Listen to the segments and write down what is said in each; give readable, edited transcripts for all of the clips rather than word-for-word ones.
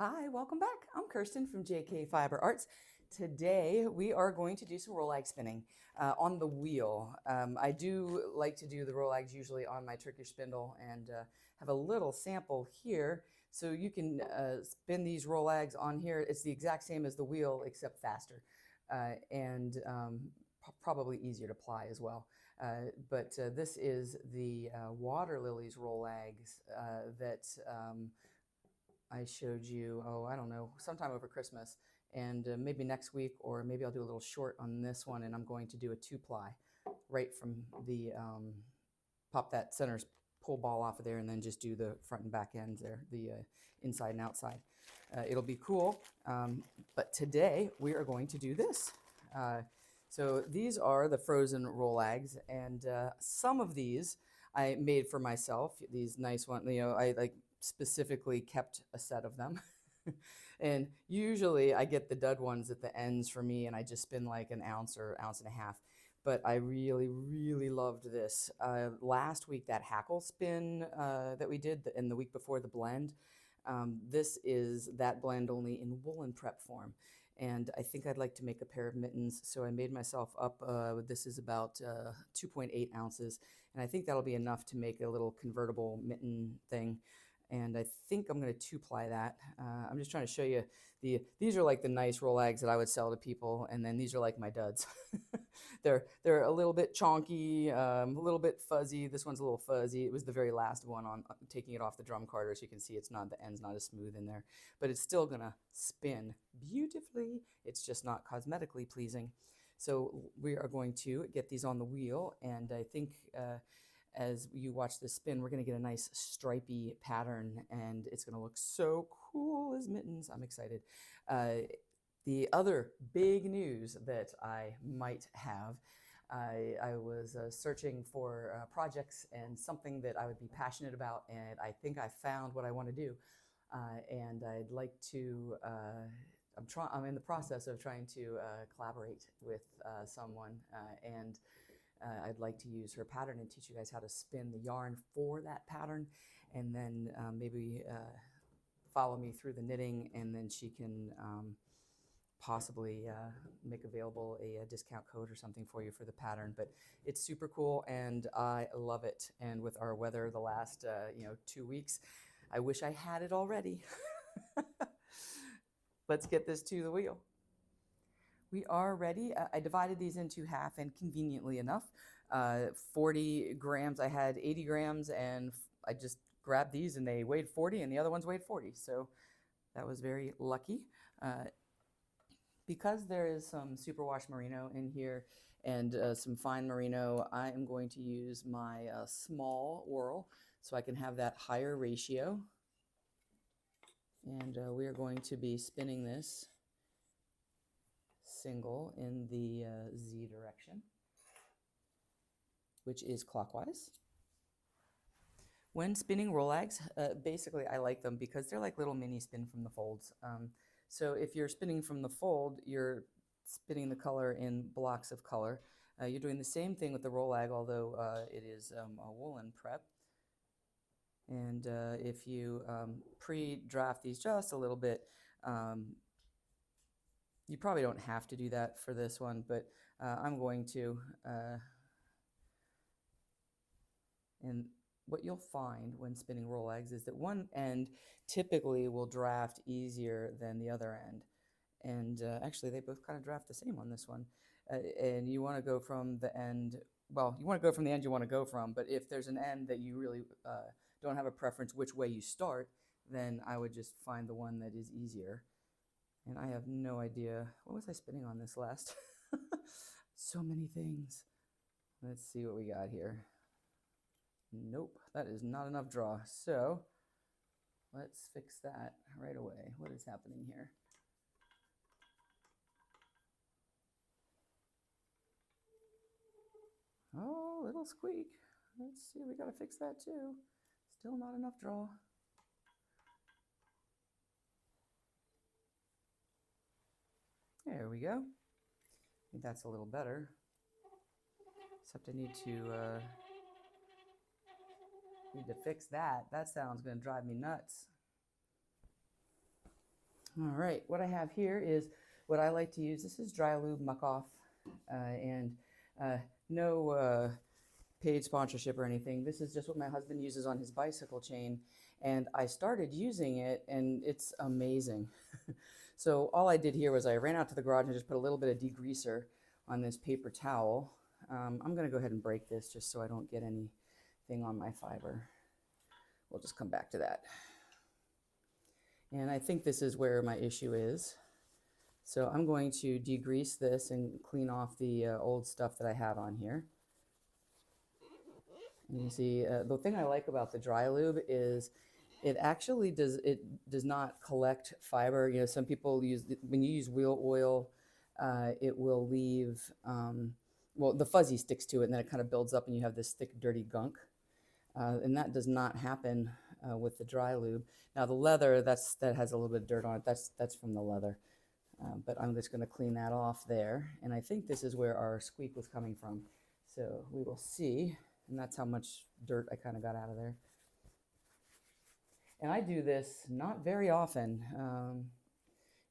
Hi, welcome back. I'm Kirsten from JK Fiber Arts. Today we are going to do some Rolag spinning on the wheel. I do like to do the Rolags usually on my Turkish spindle and have a little sample here. So you can spin these Rolags on here. It's the exact same as the wheel except faster and probably easier to ply as well. But this is the Water Lilies Rolags that I showed you, oh, I don't know, sometime over Christmas. And maybe next week, or maybe I'll do a little short on this one, and I'm going to do a 2-ply right from the, pop that center's pull ball off of there and then just do the front and back ends there, the inside and outside. It'll be cool, but today we are going to do this. So these are the frozen Rolags, and some of these I made for myself, these nice ones, I like specifically kept a set of them. And usually I get the dud ones at the ends for me, and I just spin like an ounce or ounce and a half. But I really, really loved this. Last week, that hackle spin that we did, and the week before the blend, this is that blend only in woolen prep form. And I think I'd like to make a pair of mittens. So I made myself up, this is about 2.8 ounces. And I think that'll be enough to make a little convertible mitten thing. And I think I'm going to 2-ply that. I'm just trying to show you these are like the nice Rolags that I would sell to people, and then these are like my duds. they're a little bit chonky, a little bit fuzzy. This one's a little fuzzy. It was the very last one on taking it off the drum carder, so you can see it's not, the end's not as smooth in there, but it's still gonna spin beautifully. It's just not cosmetically pleasing. So we are going to get these on the wheel, and I think as you watch this spin, we're going to get a nice stripy pattern, and it's going to look so cool as mittens. I'm excited. The other big news that I might have, I was searching for projects and something that I would be passionate about, and I think I found what I want to do. And I'd like to, I'm in the process of trying to collaborate with someone, and I'd like to use her pattern and teach you guys how to spin the yarn for that pattern, and then maybe follow me through the knitting, and then she can possibly make available a discount code or something for you for the pattern. But it's super cool, and I love it. And with our weather the last 2 weeks, I wish I had it already. Let's get this to the wheel. We are ready. I divided these into half, and conveniently enough, 40 grams. I had 80 grams, and I just grabbed these, and they weighed 40, and the other ones weighed 40. So that was very lucky. Because there is some superwash merino in here and some fine merino, I am going to use my small whirl so I can have that higher ratio. And we are going to be spinning this single in the Z direction, which is clockwise. When spinning Rolags, basically I like them because they're like little mini spin from the folds. So if you're spinning from the fold, you're spinning the color in blocks of color. You're doing the same thing with the Rolag, although it is a woolen prep. And if you pre-draft these just a little bit, you probably don't have to do that for this one, but I'm going to. And what you'll find when spinning Rolags is that one end typically will draft easier than the other end. And actually, they both kind of draft the same on this one. And you want to go from the end, well, you want to go from the end you want to go from, but if there's an end that you really don't have a preference which way you start, then I would just find the one that is easier. And I have no idea, what was I spinning on this last? So many things. Let's see what we got here. Nope, that is not enough draw. So let's fix that right away. What is happening here? Oh, little squeak. Let's see, we gotta fix that too. Still not enough draw. There we go. I think that's a little better. Except I need to fix that. That sound's gonna drive me nuts. All right, what I have here is what I like to use. This is dry lube muck off, and no paid sponsorship or anything. This is just what my husband uses on his bicycle chain, and I started using it, and it's amazing. So all I did here was I ran out to the garage and just put a little bit of degreaser on this paper towel. I'm going to go ahead and break this just so I don't get anything on my fiber. We'll just come back to that. And I think this is where my issue is. So I'm going to degrease this and clean off the old stuff that I have on here. And you see, the thing I like about the dry lube is it actually does not collect fiber. You know, some people use, when you use wheel oil, it will leave, well, the fuzzy sticks to it and then it kind of builds up and you have this thick, dirty gunk. And that does not happen with the dry lube. Now the leather, that has a little bit of dirt on it. That's from the leather. But I'm just going to clean that off there. And I think this is where our squeak was coming from. So we will see. And that's how much dirt I kind of got out of there. And I do this not very often.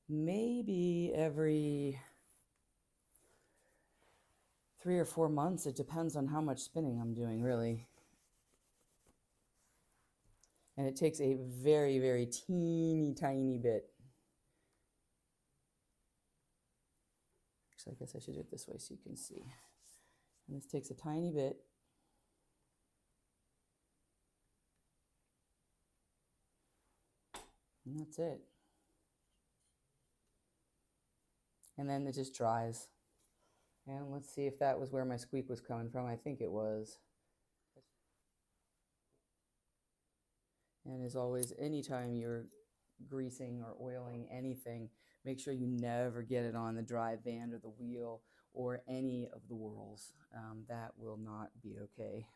Maybe every 3 or 4 months. It depends on how much spinning I'm doing, really. And it takes a very, very teeny tiny bit. Actually, I guess I should do it this way so you can see. And this takes a tiny bit. And that's it. And then it just dries. And let's see if that was where my squeak was coming from. I think it was. And as always, anytime you're greasing or oiling anything, make sure you never get it on the drive band or the wheel or any of the whirls. That will not be okay.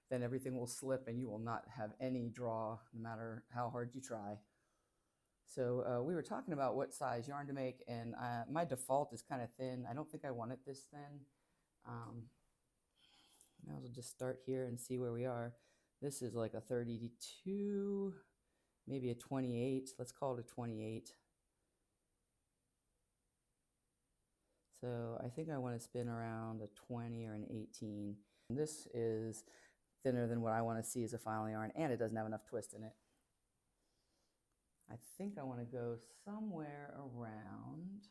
Then everything will slip and you will not have any draw, no matter how hard you try. So we were talking about what size yarn to make, and my default is kind of thin. I don't think I want it this thin. Now we'll just start here and see where we are. This is like a 32, maybe a 28. Let's call it a 28. So I think I want to spin around a 20 or an 18. And this is thinner than what I want to see as a final yarn, and it doesn't have enough twist in it. I think I want to go somewhere around,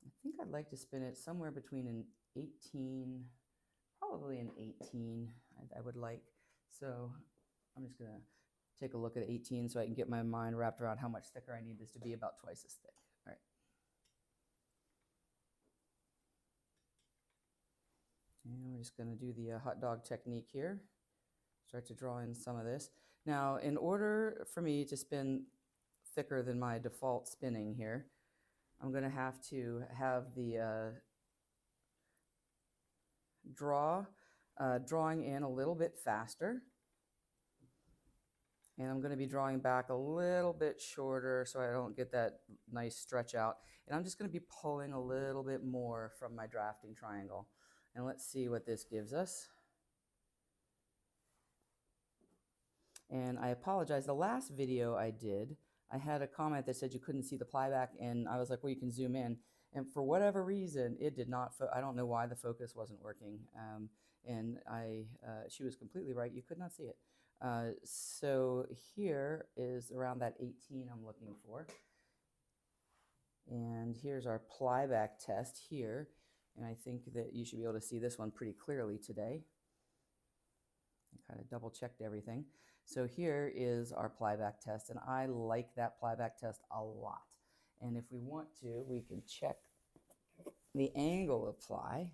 I think I'd like to spin it somewhere between an 18, probably an 18 I would like. So I'm just going to take a look at 18 so I can get my mind wrapped around how much thicker I need this to be, about twice as thick. All right. And we're just going to do the hot dog technique here. Start to draw in some of this. Now, in order for me to spin thicker than my default spinning here, I'm going to have the drawing in a little bit faster. And I'm going to be drawing back a little bit shorter so I don't get that nice stretch out. And I'm just going to be pulling a little bit more from my drafting triangle. And let's see what this gives us. And I apologize, the last video I did, I had a comment that said you couldn't see the plyback, and I was like, well, you can zoom in. And for whatever reason, it did not, I don't know why the focus wasn't working. And she was completely right, you could not see it. So here is around that 18 I'm looking for. And here's our plyback test here. And I think that you should be able to see this one pretty clearly today. I kind of double checked everything. So here is our plyback test, and I like that plyback test a lot. And if we want to, we can check the angle of ply.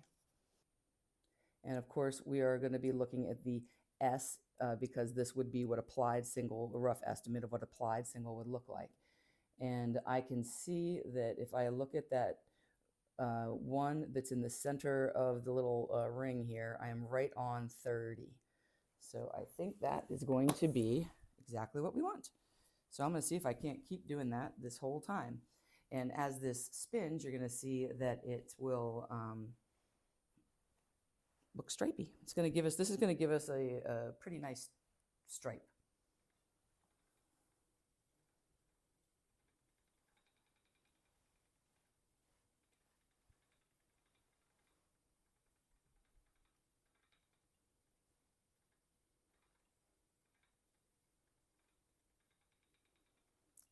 And of course, we are going to be looking at the S because this would be what applied single, a rough estimate of what applied single would look like. And I can see that if I look at that one that's in the center of the little ring here, I am right on 30. So I think that is going to be exactly what we want. So I'm going to see if I can't keep doing that this whole time. And as this spins, you're going to see that it will look stripey. It's going to give us, this is going to give us a pretty nice stripe.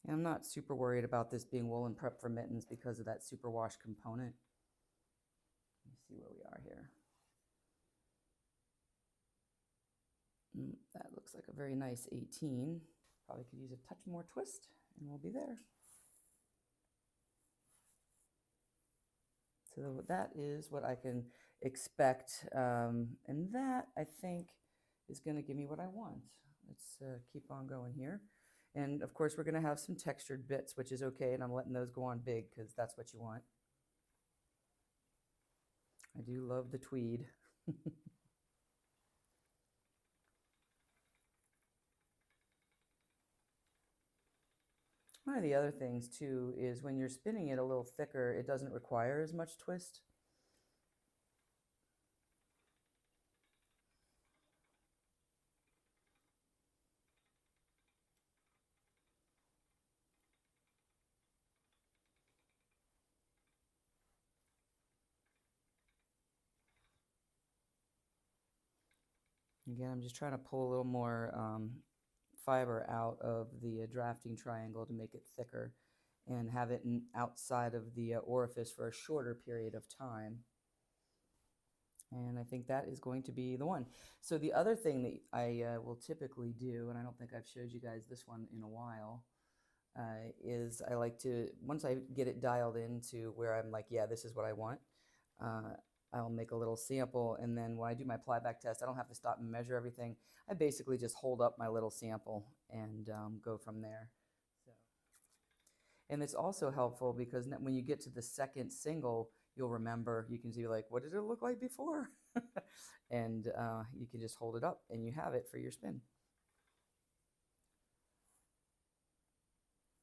And I'm not super worried about this being woolen prep for mittens because of that superwash component. Let me see where we are here. That looks like a very nice 18. Probably could use a touch more twist and we'll be there. So that is what I can expect. And that, I think, is going to give me what I want. Let's keep on going here. And of course, we're going to have some textured bits, which is okay. And I'm letting those go on big because that's what you want. I do love the tweed. One of the other things too is when you're spinning it a little thicker, it doesn't require as much twist. Again, I'm just trying to pull a little more fiber out of the drafting triangle to make it thicker and have it outside of the orifice for a shorter period of time. And I think that is going to be the one. So the other thing that I will typically do, and I don't think I've showed you guys this one in a while, is I like to, once I get it dialed into where I'm like, yeah, this is what I want, I'll make a little sample, and then when I do my plyback test, I don't have to stop and measure everything. I basically just hold up my little sample and go from there. So, and it's also helpful because when you get to the second single, you'll remember, you can see like, what did it look like before? And you can just hold it up and you have it for your spin.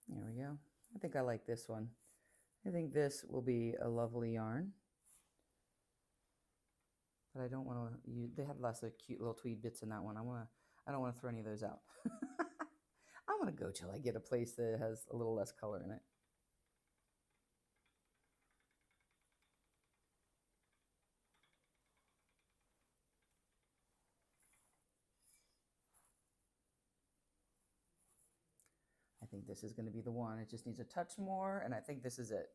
There we go. I think I like this one. I think this will be a lovely yarn. But I don't want to use, they have lots of cute little tweed bits in that one. I don't want to throw any of those out. I want to go till I get a place that has a little less color in it. I think this is going to be the one. It just needs a touch more, and I think this is it.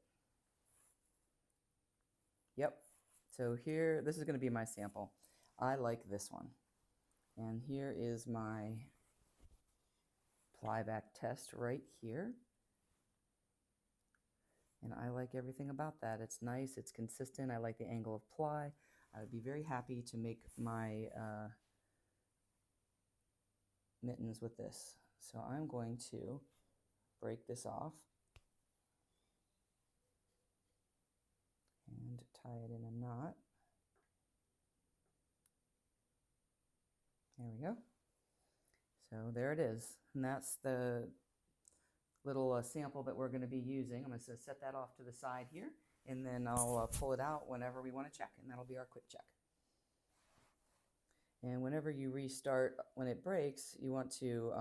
Yep. So here, this is going to be my sample. I like this one. And here is my plyback test right here. And I like everything about that. It's nice, it's consistent. I like the angle of ply. I would be very happy to make my mittens with this. So I'm going to break this off and tie it in a knot. There we go. So there it is. And that's the little sample that we're going to be using. I'm going to set that off to the side here, and then I'll pull it out whenever we want to check, and that'll be our quick check. And whenever you restart, when it breaks, you want to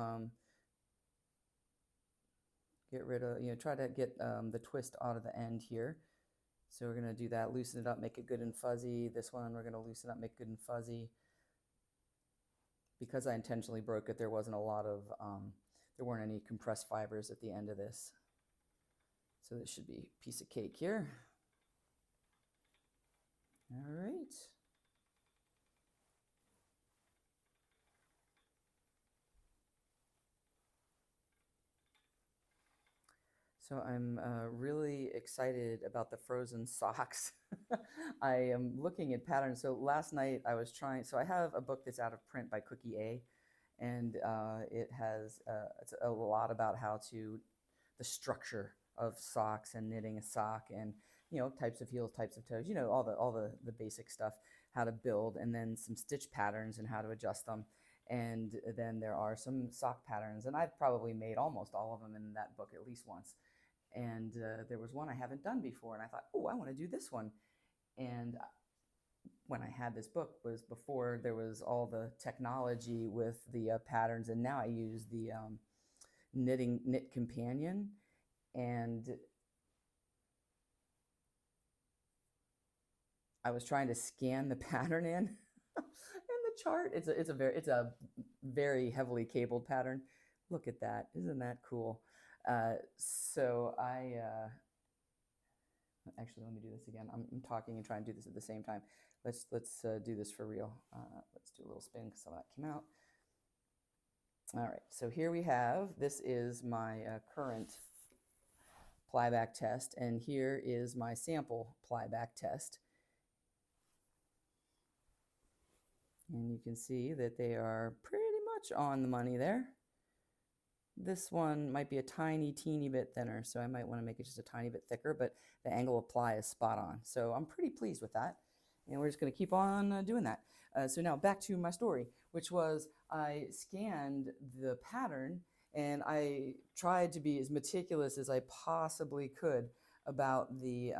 get rid of, try to get the twist out of the end here. So we're going to do that, loosen it up, make it good and fuzzy. This one we're going to loosen up, make it good and fuzzy. Because I intentionally broke it, there wasn't a lot of, there weren't any compressed fibers at the end of this. So this should be a piece of cake here. All right. So I'm really excited about the frozen socks. I am looking at patterns. So last night I was trying, so I have a book that's out of print by Cookie A, and it has, it's a lot about how to, the structure of socks and knitting a sock and, types of heels, types of toes, all the basic stuff, how to build, and then some stitch patterns and how to adjust them. And then there are some sock patterns, and I've probably made almost all of them in that book at least once. And there was one I haven't done before, and I thought, oh, I want to do this one. And when I had this book was before there was all the technology with the patterns, and now I use the Knit Companion, and I was trying to scan the pattern in, and the chart. It's a very heavily cabled pattern. Look at that! Isn't that cool? So actually, let me do this again. I'm talking and trying to do this at the same time. Let's do this for real. Let's do a little spin because some of that came out. All right, so here we have, this is my current plyback test, and here is my sample plyback test. And you can see that they are pretty much on the money there. This one might be a teeny bit thinner, so I might want to make it just a tiny bit thicker, but the angle of ply is spot on. So I'm pretty pleased with that, and we're just going to keep on doing that. So now back to my story, which was I scanned the pattern and I tried to be as meticulous as I possibly could about the,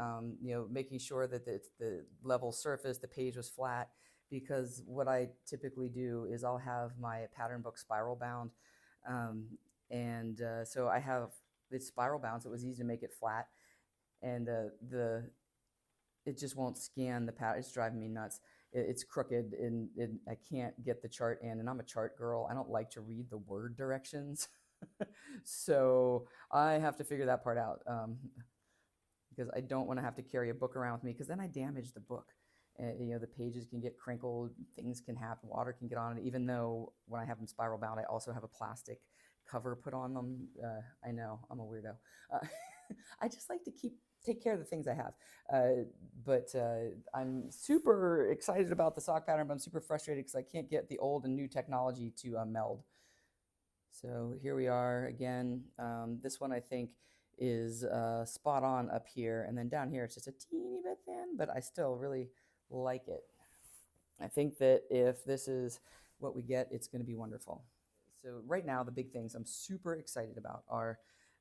making sure that the level surface, the page was flat, because what I typically do is I'll have my pattern book spiral bound. So I have it spiral bound, so it was easy to make it flat, and it just won't scan the pattern. It's driving me nuts. It's crooked, and I can't get the chart in, and I'm a chart girl. I don't like to read the word directions. So I have to figure that part out, because I don't want to have to carry a book around with me, because then I damage the book. The pages can get crinkled, things can happen, water can get on it, even though when I have them spiral bound, I also have a plastic cover put on them. I know, I'm a weirdo. I just like to take care of the things I have. But I'm super excited about the sock pattern, but I'm super frustrated because I can't get the old and new technology to meld. So here we are again. This one I think is spot on up here, and then down here it's just a teeny bit thin, but I still really like it. I think that if this is what we get, it's going to be wonderful. So right now, the big things I'm super excited about are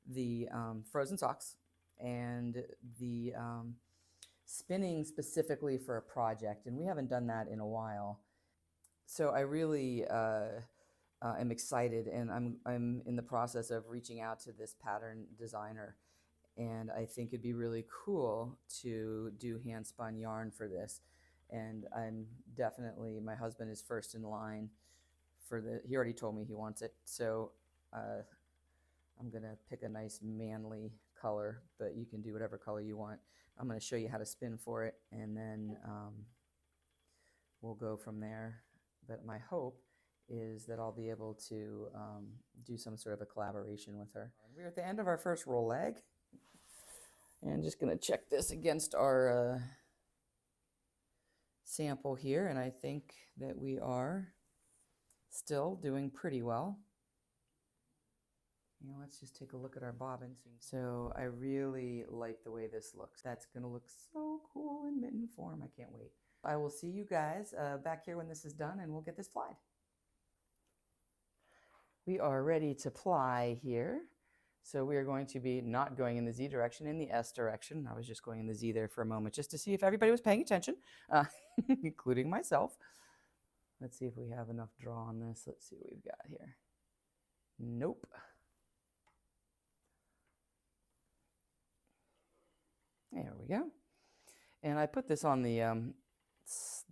the frozen socks and the spinning specifically for a project, and we haven't done that in a while. So I really am excited, and I'm in the process of reaching out to this pattern designer, and I think it'd be really cool to do hand spun yarn for this. And I'm definitely, my husband is first in line for he already told me he wants it, so I'm gonna pick a nice manly color, but you can do whatever color you want. I'm gonna show you how to spin for it, and then we'll go from there. But my hope is that I'll be able to do some sort of a collaboration with her. We're at the end of our first roll leg, and just gonna check this against our sample here, and I think that we are still doing pretty well. Let's just take a look at our bobbin. So I really like the way this looks. That's gonna look so cool in mitten form. I can't wait. I will see you guys back here when this is done, and we'll get this plied. We are ready to ply here. So we are going to be not going in the Z direction, in the S direction. I was just going in the Z there for a moment just to see if everybody was paying attention, including myself. Let's see if we have enough draw on this. Let's see what we've got here. Nope. There we go. And I put this on the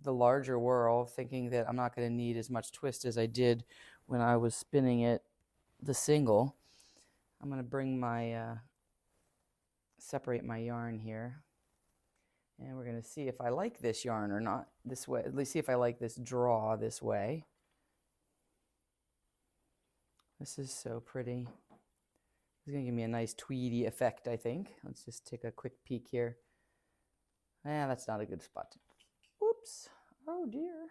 larger whirl, thinking that I'm not going to need as much twist as I did when I was spinning it the single. I'm going to bring my, separate my yarn here. And we're going to see if I like this yarn or not this way. At least see if I like this draw this way. This is so pretty. It's going to give me a nice tweedy effect, I think. Let's just take a quick peek here. That's not a good spot. Whoops. Oh, dear.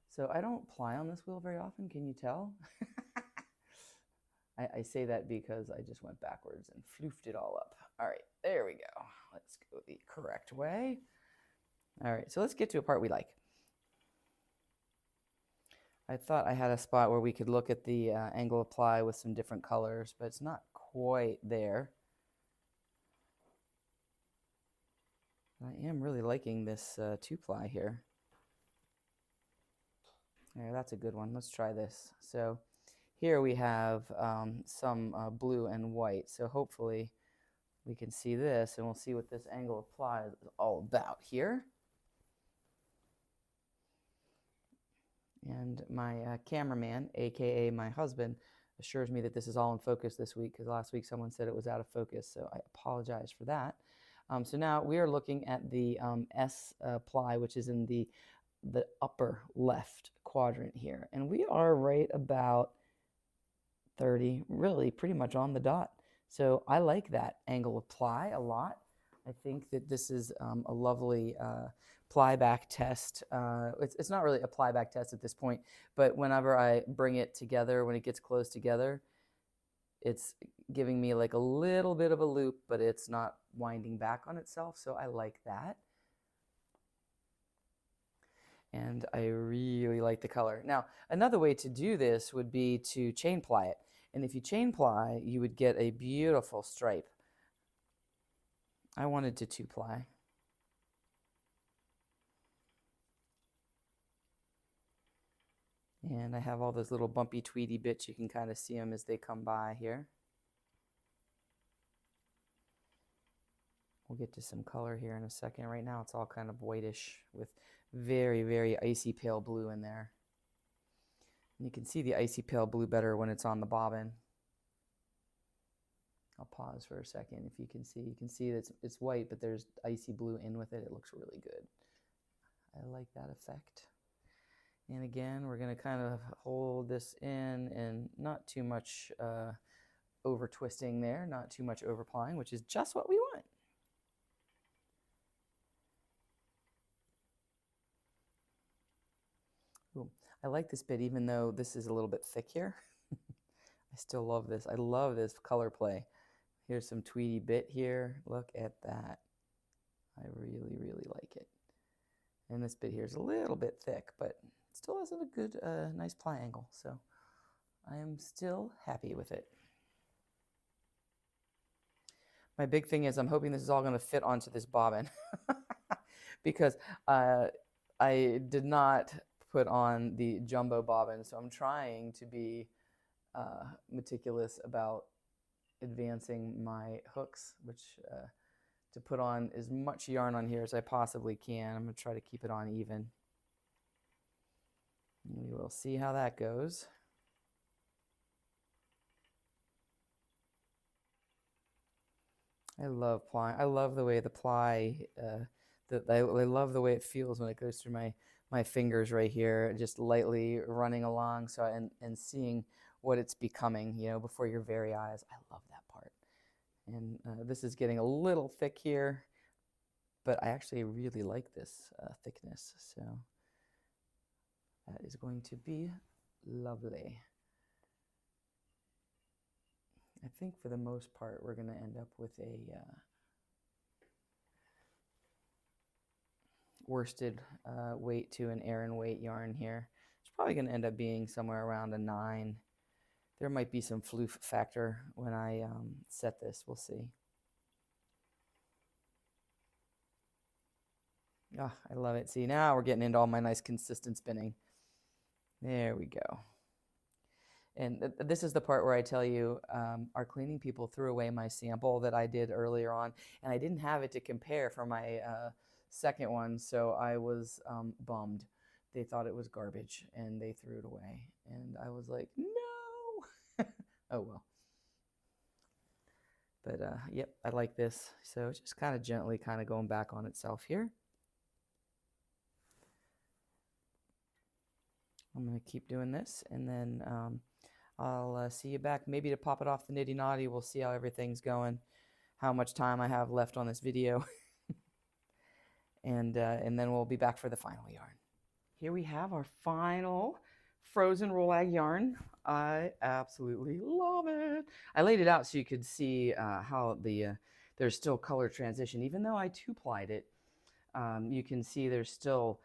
So I don't ply on this wheel very often. Can you tell? I say that because I just went backwards and floofed it all up. All right, there we go. Let's go the correct way. All right, so let's get to a part we like. I thought I had a spot where we could look at the angle of ply with some different colors, but it's not quite there. I am really liking this 2-ply here. Yeah, that's a good one. Let's try this. So here we have some blue and white. So hopefully we can see this, and we'll see what this angle of ply is all about here. And my cameraman, aka my husband, assures me that this is all in focus this week, because last week someone said it was out of focus, so I apologize for that. So now we are looking at the S ply, which is in the upper left quadrant here, and we are right about 30, really pretty much on the dot. So I like that angle of ply a lot. I think that this is a lovely ply back test. It's not really a ply back test at this point, but whenever I bring it together, when it gets close together, it's giving me like a little bit of a loop, but it's not winding back on itself, so I like that. And I really like the color. Now, another way to do this would be to chain ply it. And if you chain ply, you would get a beautiful stripe. I wanted to 2-ply. And I have all those little bumpy tweedy bits. You can kind of see them as they come by here. We'll get to some color here in a second. Right now it's all kind of whitish with very, very icy pale blue in there. And you can see the icy pale blue better when it's on the bobbin. I'll pause for a second. If you can see that it's white, but there's icy blue in with it. It looks really good. I like that effect. And again, we're going to kind of hold this in and not too much over twisting there, not too much over plying, which is just what we want. Ooh, I like this bit, even though this is a little bit thick here. I still love this. I love this color play. Here's some tweedy bit here. Look at that. I really, really like it. And this bit here is a little bit thick, but it still has a good, nice ply angle. So I am still happy with it. My big thing is I'm hoping this is all going to fit onto this bobbin because I did not put on the jumbo bobbin, so I'm trying to be meticulous about advancing my hooks, which to put on as much yarn on here as I possibly can. I'm going to try to keep it on even. We will see how that goes. I love plying. I love the way the ply, I love the way it feels when it goes through my fingers right here, just lightly running along, so and seeing what it's becoming, you know, before your very eyes. I love that part. And this is getting a little thick here, but I actually really like this thickness, so that is going to be lovely. I think for the most part we're going to end up with a worsted weight to an Aran weight yarn here. It's probably going to end up being somewhere around a 9. There might be some floof factor when I set this. We'll see. Oh, I love it. See, now we're getting into all my nice consistent spinning. There we go. And this is the part where I tell you our cleaning people threw away my sample that I did earlier on, and I didn't have it to compare for my second one, so I was bummed. They thought it was garbage, and they threw it away. And I was like, no! Oh, well. But, yep, I like this. So it's just kind of gently kind of going back on itself here. I'm going to keep doing this, and then I'll see you back maybe to pop it off the nitty naughty. We'll see how everything's going, how much time I have left on this video, and then we'll be back for the final yarn. Here we have our final frozen Rolag yarn. I absolutely love it. I laid it out so you could see how there's still color transition. Even though I 2-plied it, you can see there's still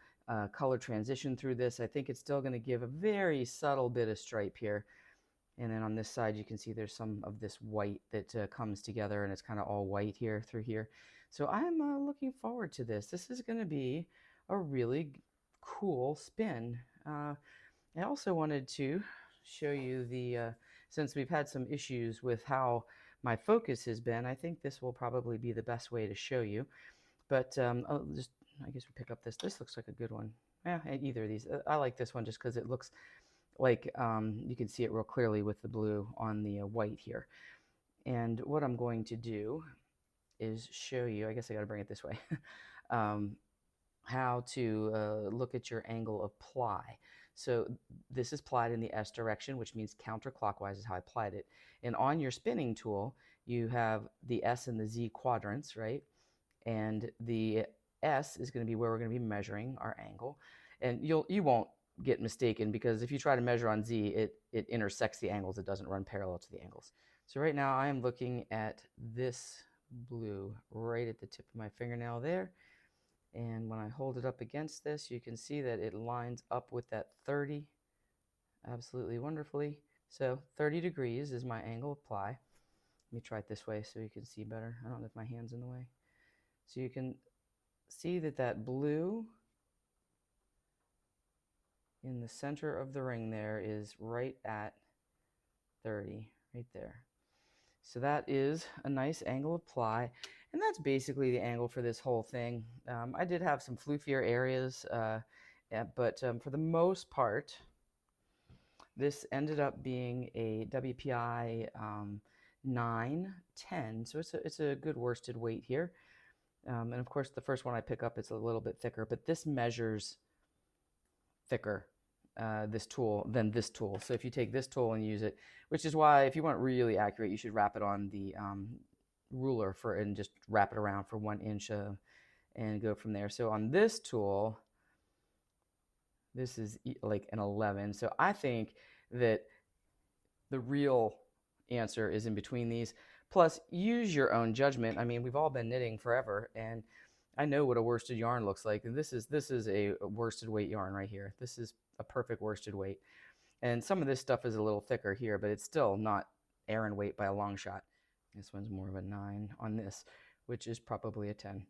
color transition through this. I think it's still going to give a very subtle bit of stripe here. And then on this side, you can see there's some of this white that comes together, and it's kind of all white here through here. So I'm looking forward to this. This is going to be a really cool spin. I also wanted to show you since we've had some issues with how my focus has been, I think this will probably be the best way to show you. But I guess we pick up this. This looks like a good one. Yeah, either of these. I like this one just because it looks like you can see it real clearly with the blue on the white here. And what I'm going to do is show you, I guess I got to bring it this way, um, how to look at your angle of ply. So this is plied in the S direction, which means counterclockwise is how I plied it. And on your spinning tool, you have the S and the Z quadrants, right? And the S is going to be where we're going to be measuring our angle. And you won't get mistaken, because if you try to measure on Z, it intersects the angles. It doesn't run parallel to the angles. So right now I am looking at this blue right at the tip of my fingernail there. And when I hold it up against this, you can see that it lines up with that 30 absolutely wonderfully. So 30 degrees is my angle of ply. Let me try it this way so you can see better. I don't know if my hand's in the way. So you can see that that blue in the center of the ring there is right at 30, right there. So that is a nice angle of ply, and that's basically the angle for this whole thing. I did have some floofier areas, but for the most part, this ended up being a WPI 910, so it's a good worsted weight here. And of course, the first one I pick up is a little bit thicker, but this measures thicker, this tool, than this tool. So if you take this tool and use it, which is why if you want really accurate, you should wrap it on the ruler and just wrap it around for 1 inch and go from there. So on this tool, this is like an 11. So I think that the real answer is in between these. Plus, use your own judgment. I mean, we've all been knitting forever, and I know what a worsted yarn looks like. And this is a worsted weight yarn right here. This is a perfect worsted weight. And some of this stuff is a little thicker here, but it's still not Aran weight by a long shot. This one's more of a 9 on this, which is probably a 10.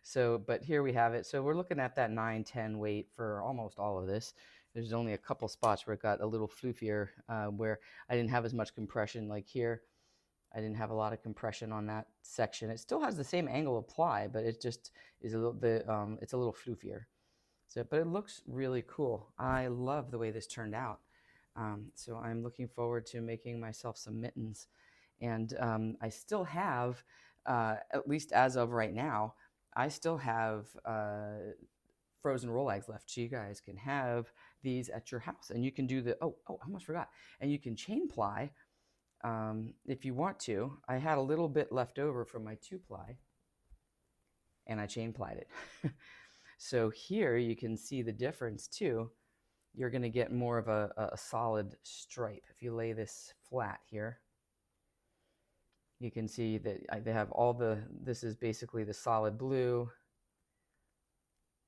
So, but here we have it. So we're looking at that 9-10 weight for almost all of this. There's only a couple spots where it got a little floofier, where I didn't have as much compression, like here. I didn't have a lot of compression on that section. It still has the same angle of ply, but it just is a little bit, it's a little floofier. So, but it looks really cool. I love the way this turned out. So I'm looking forward to making myself some mittens. And I still have, at least as of right now, I still have frozen Rolags left. So you guys can have these at your house. And you can do the, I almost forgot. And you can chain ply if you want to. I had a little bit left over from my 2-ply, and I chain plied it. So here you can see the difference too. You're going to get more of a solid stripe. If you lay this flat here, you can see that they have all this is basically the solid blue,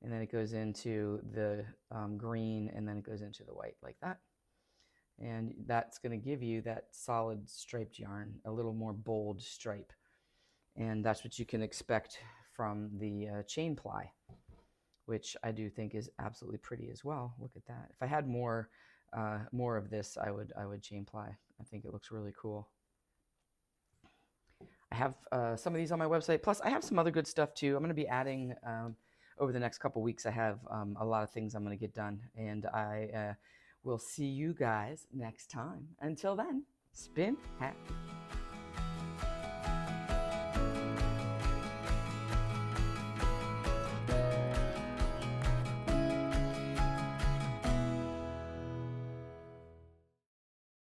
and then it goes into the green, and then it goes into the white like that. And that's going to give you that solid striped yarn, a little more bold stripe. And that's what you can expect from the chain ply, which I do think is absolutely pretty as well. Look at that. If I had more of this, I would chain ply. I think it looks really cool. I have some of these on my website. Plus, I have some other good stuff too. I'm going to be adding over the next couple weeks. I have a lot of things I'm going to get done, and I will see you guys next time. Until then, spin happy.